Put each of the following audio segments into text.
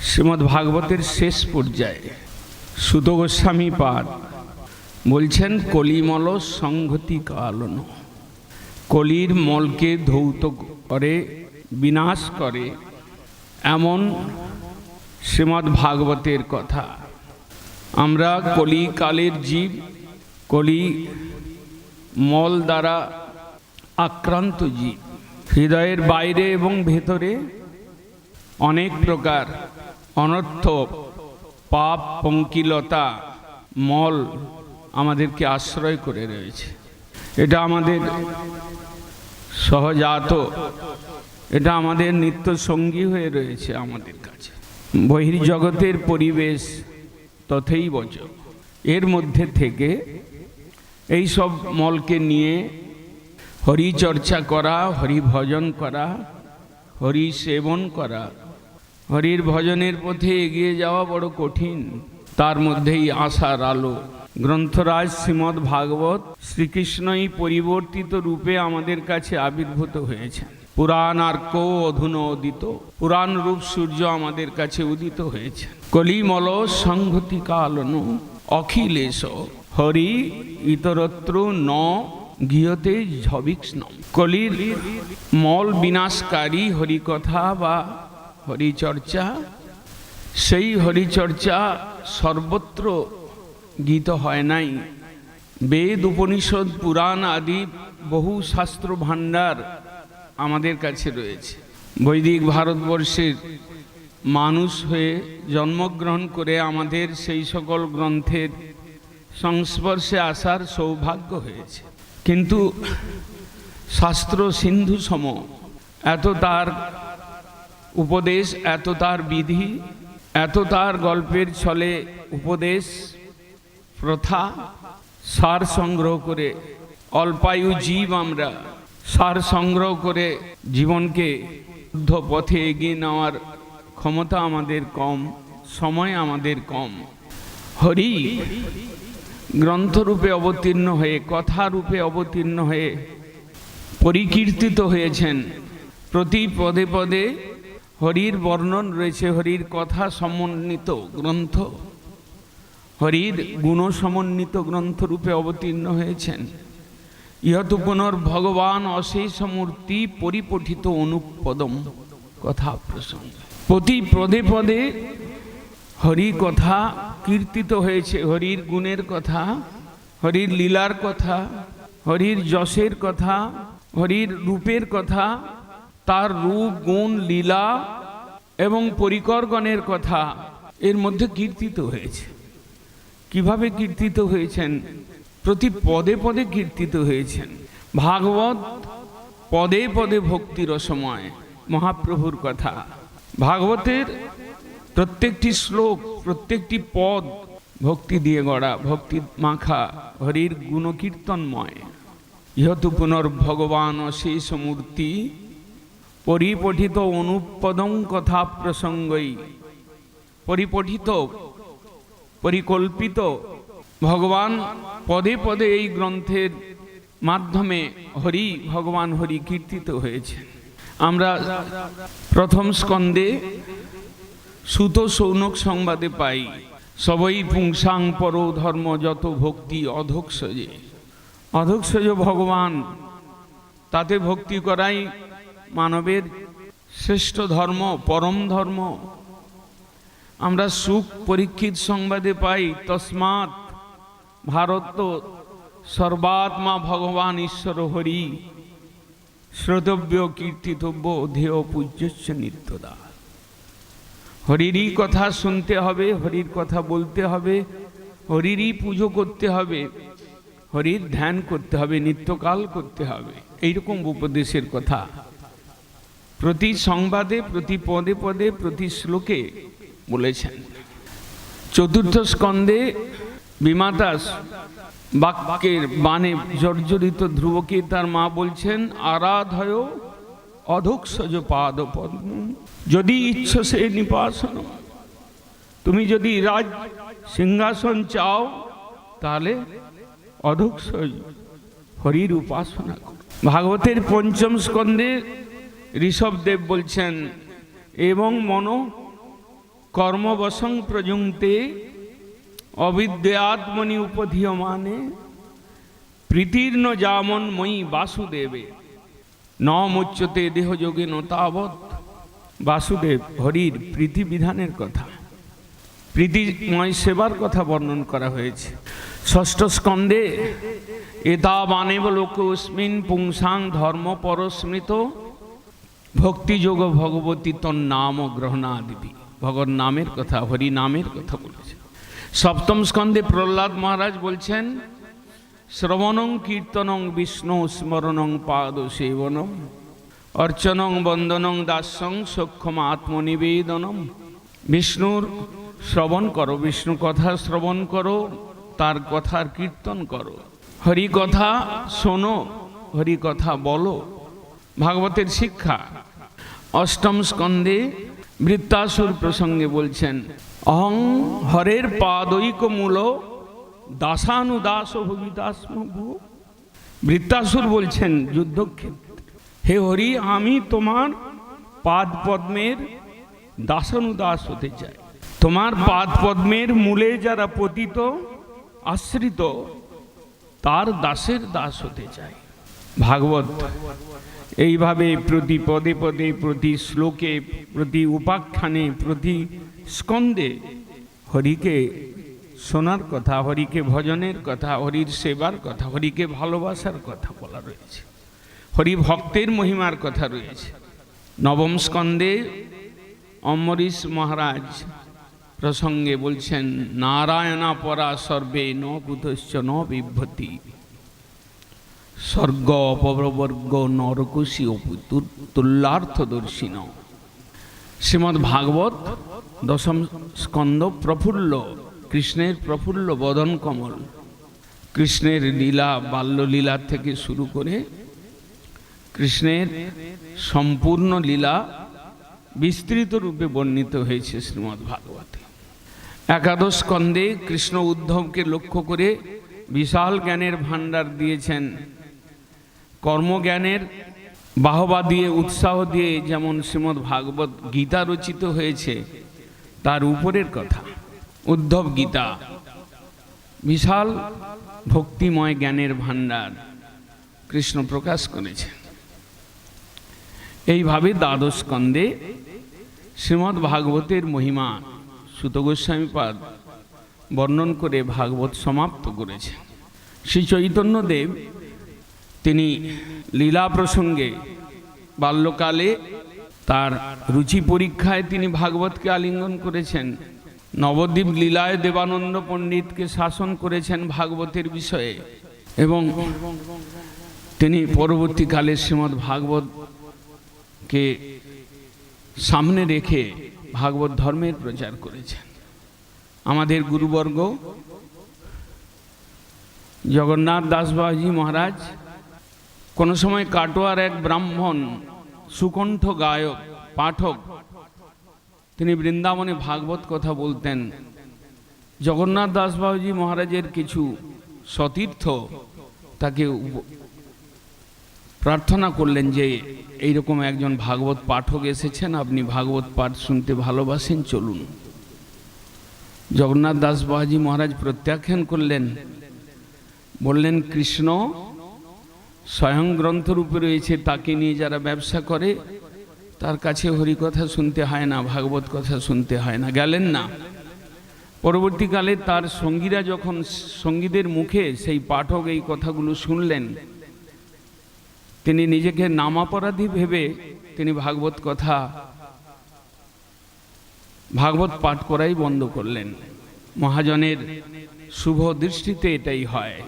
শ্রীমদ্ ভাগবতের শেষ পর্যায়ে সুত গোস্বামী পাদ বলছেন, কলিমল সংহতি কালন। কলির মলকে ধৌত করে, বিনাশ করে, এমন শ্রীমদ্ ভাগবতের কথা। আমরা কলিকালের জীব, কলি মল দ্বারা আক্রান্ত জীব। হৃদয়ের বাইরে এবং ভেতরে অনেক প্রকার অনর্থ, পাপ, পঙ্কিলতা, মল আমাদেরকে আশ্রয় করে রয়েছে। এটা আমাদের সহজাত, এটা আমাদের নিত্য সঙ্গী হয়ে রয়েছে আমাদের কাছে। বহির্জগতের পরিবেশ তথেই বচ, এর মধ্যে থেকে এই সব মলকে নিয়ে হরি চর্চা করা, হরি ভজন করা, হরি সেবন করা, হরির ভজনের পথে এগিয়ে যাওয়া বড় কঠিন। তার মধ্যেই আশার আলো। গ্রন্থরাজ শ্রীমদ্ ভাগবত শ্রীকৃষ্ণই পরিবর্তিত রূপে আমাদের কাছে আবির্ভূত হয়েছেন। পুরাণ আর্ক অধুনা উদিত, পুরাণ রূপ সূর্য আমাদের কাছে উদিত হয়েছে। কলিমল সংহতি কালন অখিলেশ হরি ইতরত্র ন গৃহতে ঝবিক্ষ্ণ। কলির মল বিনাশকারী হরিকথা বা হরিচর্চা, সেই হরিচর্চা সর্বত্র গীত হয় নাই। বেদ, উপনিষদ, পুরাণ আদি বহু শাস্ত্র ভাণ্ডার আমাদের কাছে রয়েছে। বৈদিক ভারতবর্ষের মানুষ হয়ে জন্মগ্রহণ করে আমাদের সেই সকল গ্রন্থের সংস্পর্শে আসার সৌভাগ্য হয়েছে। কিন্তু শাস্ত্র সিন্ধু সম, এত তার উপদেশ, এত তার বিধি, এত তার গল্পের ছলে উপদেশ প্রথা, সার সংগ্রহ করে অল্পায়ু জীব আমরা সার সংগ্রহ করে জীবনকে শুদ্ধ পথে এগিয়ে নেওয়ার ক্ষমতা আমাদের কম, সময় আমাদের কম। হরি গ্রন্থরূপে অবতীর্ণ হয়ে, কথা রূপে অবতীর্ণ হয়ে পরিকীর্তিত হয়েছেন। প্রতি পদে পদে হরির বর্ণন রয়েছে, হরির কথা সমন্বিত গ্রন্থ, হরির গুণ সমন্বিত গ্রন্থ রূপে অবতীর্ণ হয়েছেন। ইহতু পুনর্ভগবান অশেষ মূর্তি পরিপঠিত অনুপদম কথা প্রসঙ্গ। প্রতি পদে পদে হরি কথা কীর্তিত হয়েছে, হরির গুণের কথা, হরির লীলার কথা, হরির যশের কথা, হরির রূপের কথা, তার রূপ, গুণ, লীলা এবং পরিকরগণের কথা এর মধ্যে কীর্তিত হয়েছে। কিভাবে কীর্তিত হয়েছেন? প্রতি পদে পদে কীর্তিত হয়েছেন। ভাগবত পদে পদে ভক্তি রসময়, মহাপ্রভুর কথা। ভাগবতের প্রত্যেকটি শ্লোক, প্রত্যেকটি পদ ভক্তি দিয়ে গড়া, ভক্তি মাখা, হরির গুণকীর্তনময়। ইহতু পুনর্ভগবান অশেষ মূর্তি পরিপঠিত অনুপদং কথা প্রসঙ্গই। পরিপঠিত, পরিকল্পিত ভগবান পদে পদে এই গ্রন্থের মাধ্যমে হরি, ভগবান হরি কীর্তিত হয়েছে। আমরা প্রথম স্কন্ধে সুত সৌনক সংবাদে পাই, সবই পুংসাং পর ধর্ম যত ভক্তি অধোক্ষজে। অধোক্ষজ ভগবান, তাতে ভক্তি করাই মানবের শ্রেষ্ঠ ধর্ম, পরম ধর্ম। আমরা সুখ পরীক্ষিত সংবাদে পাই, তস্মাৎ ভারত সর্বাত্মা ভগবান ঈশ্বর হরি শ্রোতব্য কীর্তিতব্য ধেয় পূজ্যস্য নিত্যদা। হরিরই কথা শুনতে হবে, হরির কথা বলতে হবে, হরিরই পুজো করতে হবে, হরির ধ্যান করতে হবে, নিত্যকাল করতে হবে। এইরকম উপদেশের কথা প্রতি সংবাদে, প্রতি পদে পদে, প্রতি শ্লোকে বলেছেন। চতুর্থ স্কন্ধে বিমাতা বাক্যের বাণে জর্জরিত ধ্রুবকে তার মা বলছেন, আরাধয় অধোক্ষজ পাদ পদ্ম যদি ইচ্ছ সে নিপাসন। তুমি যদি রাজ সিংহাসন চাও তাহলে অধোক্ষজ হরির উপাসনা করো। ভাগবতের পঞ্চম স্কন্ধে ঋষভদেব বলছেন, এবং মনো কর্মবশং প্রযুক্তে অবিদ্যাত্মনি উপধীয়মানে প্রীতির্ন যামন মই বাসুদেবে ন মুচ্যতে দেহযোগে নতাবৎ। বাসুদেব হরির প্রীতি বিধানের কথা, প্রীতিময় সেবার কথা বর্ণন করা হয়েছে ষষ্ঠ স্কন্ধে। এতাবানেব লোকস্মিন পুংসাং ধর্ম পরস্মৃত ভক্তিযোগ ভগবতী তন্নাম গ্রহণাদিবি। ভগবত নামের কথা, হরি নামের কথা বলেছে। সপ্তম স্কন্ধে প্রহ্লাদ মহারাজ বলছেন শ্রবণং কীর্তনং বিষ্ণু স্মরণং পাদ সেবনম অর্চনং বন্দনং দাস্যং সক্ষম আত্মনিবেদনম। বিষ্ণুর শ্রবণ করো, বিষ্ণু কথা শ্রবণ করো, তার কথার কীর্তন করো, হরি কথা শোনো, হরি কথা বলো, ভাগবতের শিক্ষা। অষ্টম স্কন্ধে বৃত্তাসুর প্রসঙ্গে বলছেন অহং হরের পাদৈক মূল দাসানুদাস ভবিদাসমভূ। বৃত্তাসুর বলছেন যুদ্ধক্ষেত্রে, হে হরি আমি তোমার পাদ পদ্মের দাসানুদাস হতে চাই, তোমার পাদ পদ্মের মূলে যারা পতিত আশ্রিত তার দাসের দাস হতে চাই। ভাগবত এইভাবে প্রতি পদে পদে, প্রতি শ্লোকে, প্রতি উপাখ্যানে, প্রতি স্কন্ধে হরিকে শোনার কথা, হরিকে ভজনের কথা, হরির সেবার কথা, হরিকে ভালোবাসার কথা বলা রয়েছে, হরি ভক্তের মহিমার কথা রয়েছে। নবম স্কন্ধে অম্বরীশ মহারাজ প্রসঙ্গে বলছেন নারায়ণা পরা সর্বে ন কুতশ্চ ন বিভ্রতি স্বর্গ অপবর্গ নরকুশী তুল্যার্থদর্শিন। শ্রীমদ্ ভাগবত দশম স্কন্ধ প্রফুল্ল, কৃষ্ণের প্রফুল্ল বদন কমল, কৃষ্ণের লীলা বাল্যলীলা থেকে শুরু করে কৃষ্ণের সম্পূর্ণ লীলা বিস্তৃত রূপে বর্ণিত হয়েছে শ্রীমদ্ ভাগবতে। একাদশ স্কন্ধে কৃষ্ণ উদ্ধবকে লক্ষ্য করে বিশাল জ্ঞানের ভাণ্ডার দিয়েছেন। কর্মজ্ঞানের বাহবা দিয়ে, উৎসাহ দিয়ে যেমন শ্রীমদ্ ভাগবত গীতা রচিত হয়েছে, তার উপরের কথা উদ্ধব গীতা, বিশাল ভক্তিময় জ্ঞানের ভাণ্ডার কৃষ্ণ প্রকাশ করেছেন। এইভাবে দ্বাদশ স্কন্ধে শ্রীমদ্ ভাগবতের মহিমা সুত গোস্বামীপাদ বর্ণন করে ভাগবত সমাপ্ত করেছেন। শ্রী চৈতন্যদেব তিনি লীলা প্রসঙ্গে বাল্যকালে তার রুচি পরীক্ষায় তিনি ভাগবতকে আলিঙ্গন করেছেন। নবদ্বীপ লীলায় দেবানন্দ পণ্ডিতকে শাসন করেছেন ভাগবতের বিষয়ে, এবং তিনি পরবর্তীকালে শ্রীমদ্ ভাগবতকে সামনে রেখে ভাগবত ধর্মের প্রচার করেছেন। আমাদের গুরুবর্গ জগন্নাথ দাস বাবাজি মহারাজ কোন সময় কাটোয়ার এক ব্রাহ্মণ সুকণ্ঠ গায়ক পাঠক, তিনি বৃন্দাবনে ভাগবত কথা বলতেন। জগন্নাথ দাস বাবাজি মহারাজের কিছু সতীর্থ তাকে প্রার্থনা করলেন যে এইরকম একজন ভাগবত পাঠক এসেছেন, আপনি ভাগবত পাঠ শুনতে ভালোবাসেন, চলুন। জগন্নাথ দাস বাবাজি মহারাজ প্রত্যাখ্যান করলেন, বললেন কৃষ্ণ স্বয়ং গ্রন্থরূপে রয়েছে, তাকে নিয়ে যারা ব্যবসা করে তার কাছে হরিকথা শুনতে হয় না, ভাগবত কথা শুনতে হয় না, গেলেন না। পরবর্তীকালে তার সঙ্গীরা যখন সঙ্গীদের মুখে সেই পাঠক এই কথাগুলো শুনলেন, তিনি নিজেকে নামাপরাধী ভেবে তিনি ভাগবত পাঠ করাই বন্ধ করলেন। মহাজনের শুভ দৃষ্টিতে এটাই হয়।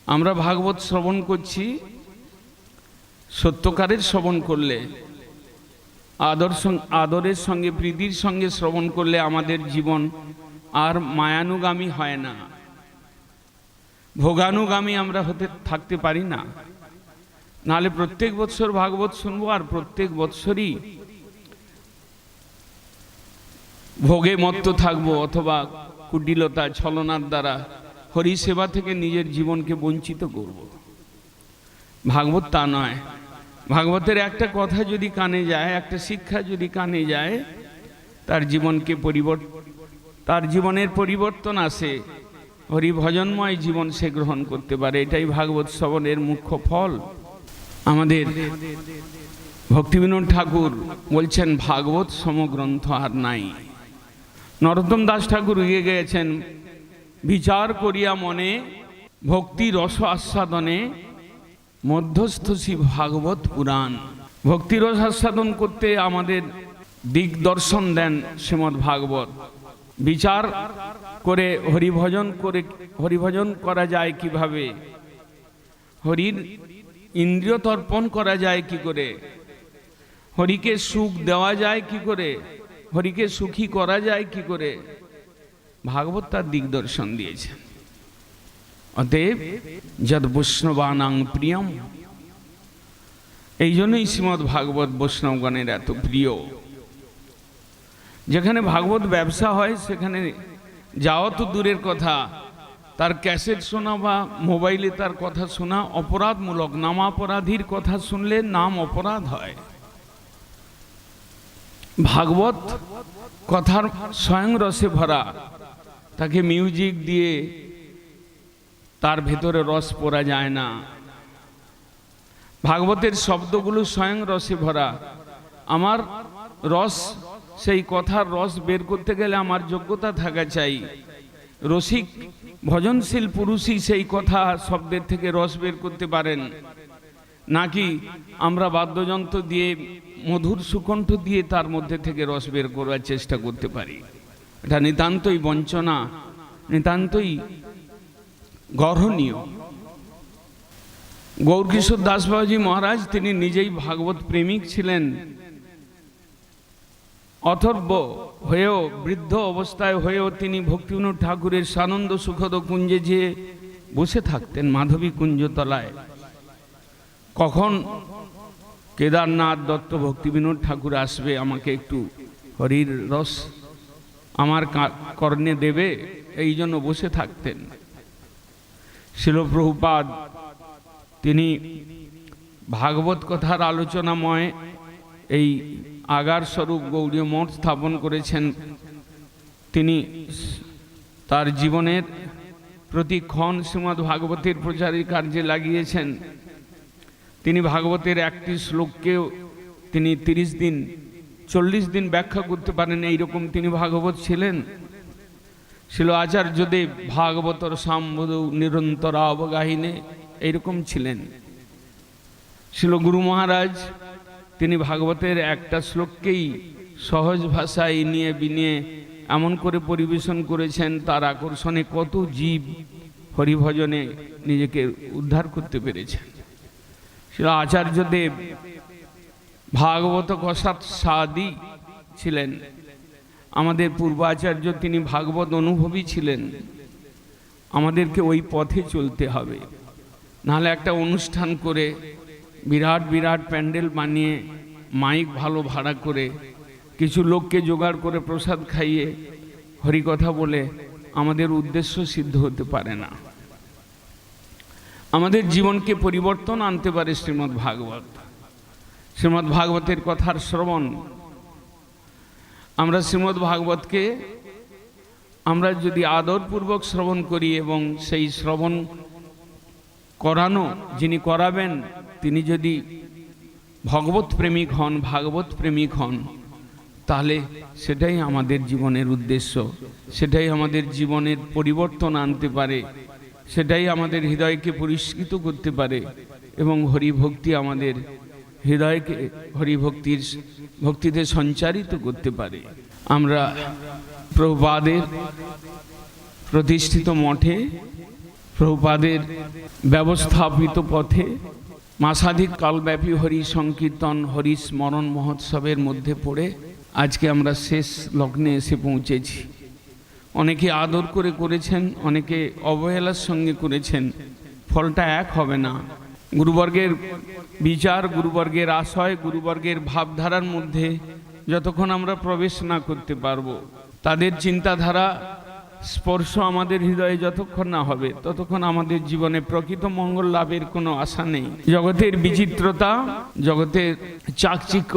আমরা ভাগবত শ্রবণ করছি, সত্যকারের শ্রবণ করলে, আদরের সঙ্গে প্রীতির সঙ্গে শ্রবণ করলে আমাদের জীবন আর মায়ানুগামী হয় না, ভোগানুগামী আমরা থাকতে পারি না। নাহলে প্রত্যেক বৎসর ভাগবত শুনবো আর প্রত্যেক বৎসরই ভোগে মত্ত থাকবো, অথবা কুটিলতা ছলনার দ্বারা হরি সেবা থেকে নিজের জীবনকে বঞ্চিত করব। ভাগবত তা নয়। ভাগবতের একটা কথা যদি কানে যায়, একটা শিক্ষা যদি কানে যায়, তার জীবনের পরিবর্তন আসে, হরিভজনময় জীবন সে গ্রহণ করতে পারে। এটাই ভাগবত শ্রবণের মুখ্য ফল। আমাদের ভক্তিবিনোদ ঠাকুর বলছেন ভাগবত সমগ্রন্থ আর নাই। নরোত্তম দাস ঠাকুর এগিয়ে গেছেন, বিচার করিয়া মনে ভক্তি রস আস্বাদনে মধ্যস্থসী ভাগবত পুরাণ। ভক্তি রস আস্বাদন করতে আমাদের দিগদর্শন দেন শ্রীমদ্ ভাগবত। বিচার করে হরিভজন করা যায় কিভাবে, হরির ইন্দ্রিয় তর্পণ করা যায় কি করে, হরিকে সুখ দেওয়া যায় কি করে, হরিকে সুখী করা যায় কি করে, ভাগবত তার দিগদর্শন দিয়েছেন। অতএব যদ বৈষ্ণবানাং প্রিয়ম, এই জন্যই শ্রীমদ্ ভাগবত বৈষ্ণবগণের এত প্রিয়। যেখানে ভাগবত ব্যবসা হয় সেখানে যাওয়া তো দূরের কথা, তার ক্যাসেট শোনা বা মোবাইলে তার কথা শোনা অপরাধমূলক। নামাপরাধীর কথা শুনলে নাম অপরাধ হয়। ভাগবত কথার স্বয়ং রসে ভরা, তাকে মিউজিক দিয়ে তার ভেতরে রস পড়া যায় না। ভাগবতের শব্দগুলো স্বয়ং রসে ভরা। আমার রস, সেই কথার রস বের করতে গেলে আমার যোগ্যতা থাকা চাই। রসিক ভজনশীল পুরুষই সেই কথা শব্দের থেকে রস বের করতে পারেন, নাকি আমরা বাদ্যযন্ত্র দিয়ে মধুর সুকণ্ঠ দিয়ে তার মধ্যে থেকে রস বের করার চেষ্টা করতে পারি। এটা নিতান্তই বঞ্চনা, নিতান্তই গর্হনীয়। গৌরকিশোর দাস বাবাজি মহারাজ তিনি নিজেই ভাগবত প্রেমিক ছিলেন। অথর্ব হয়েও, বৃদ্ধ অবস্থায় হয়েও তিনি ভক্তিবিনোদ ঠাকুরের সানন্দ সুখদ কুঞ্জে যেয়ে বসে থাকতেন, মাধবী কুঞ্জতলায়। কখন কেদারনাথ দত্ত ভক্তিবিনোদ ঠাকুর আসবে, আমাকে একটু হরির রস আমার কর্ণে দেবে, এই জন্য বসে থাকতেন। শিল প্রভুপাদ তিনি ভাগবত কথার আলোচনাময় এই আগার স্বরূপ গৌড়ীয় মঠ স্থাপন করেছেন। তিনি তার জীবনের প্রতিক্ষণ শ্রীমদ্ ভাগবতের প্রচারের কার্যে লাগিয়েছেন। তিনি ভাগবতের একটি শ্লোককেও তিনি 30 দিন 40 দিন ব্যাখ্যা করতে পারেন, এইরকম তিনি ভাগবত ছিলেন। ছিল আচার্যদেব ভাগবতর সাম্বদ নিরন্তর অবগাহিনে, এইরকম ছিলেন। ছিল গুরু মহারাজ, তিনি ভাগবতের একটা শ্লোককেই সহজ ভাষায় নিয়ে বিনিয়ে এমন করে পরিবেশন করেছেন, তার আকর্ষণে কত জীব হরিভজনে নিজেকে উদ্ধার করতে পেরেছেন। ছিল আচার্যদেব ভাগবত কষাৎসাদি ছিলেন। আমাদের পূর্বাচার্য তিনি ভাগবত অনুভবী ছিলেন। আমাদেরকে ওই পথে চলতে হবে, নাহলে একটা অনুষ্ঠান করে বিরাট বিরাট প্যান্ডেল বানিয়ে মাইক ভালো ভাড়া করে কিছু লোককে জোগাড় করে প্রসাদ খাইয়ে হরিকথা বলে আমাদের উদ্দেশ্য সিদ্ধ হতে পারে না। আমাদের জীবনকে পরিবর্তন আনতে পারে শ্রীমদ্ ভাগবত। শ্রীমদ্ ভাগবতের কথার শ্রবণ, আমরা শ্রীমদ্ ভাগবতকে আমরা যদি আদরপূর্বক শ্রবণ করি এবং সেই শ্রবণ করানো যিনি করাবেন তিনি যদি ভগবত প্রেমিক হন, ভাগবত প্রেমিক হন, তাহলে সেটাই আমাদের জীবনের উদ্দেশ্য, সেটাই আমাদের জীবনের পরিবর্তন আনতে পারে, সেটাই আমাদের হৃদয়কে পরিষ্কৃত করতে পারে এবং হরিভক্তি আমাদের হৃদয়কে ভক্তিতে সঞ্চারিত করতে পারে। আমরা প্রভুপাদের প্রতিষ্ঠিত মঠে, প্রভুপাদের ব্যবস্থাপিত পথে মাসাধিক কালব্যাপী হরি সংকীর্তন, হরি স্মরণ মহোৎসবের মধ্যে পড়ে আজকে আমরা শেষ লগ্নে এসে পৌঁছেছি। অনেকে আদর করে করেছেন, অনেকে অবহেলার সঙ্গে করেছেন, ফলটা এক হবে না। গুরুবর্গের বিচার, গুরুবর্গের আশয়, গুরুবর্গের ভাবধারার মধ্যে যতক্ষণ আমরা প্রবেশ না করতে পারবো, তাদের চিন্তাধারা স্পর্শ আমাদের হৃদয়ে যতক্ষণ না হবে, ততক্ষণ আমাদের জীবনে প্রকৃত মঙ্গল লাভের কোনো আশা নেই। জগতের বিচিত্রতা, জগতের চাকচিক্য,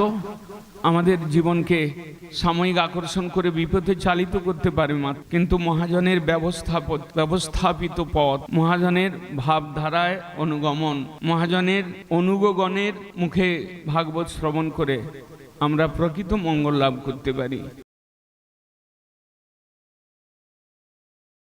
আমাদের জীবনকে সাময়িক আকর্ষণ করে বিপথে চালিত করতে পারে মাত্র, কিন্তু মহাজনের ব্যবস্থাপিত পথ, মহাজনের ভাবধারায় অনুগমন, মহাজনের অনুগগণের মুখে ভাগবত শ্রবণ করে আমরা প্রকৃত মঙ্গল লাভ করতে পারি।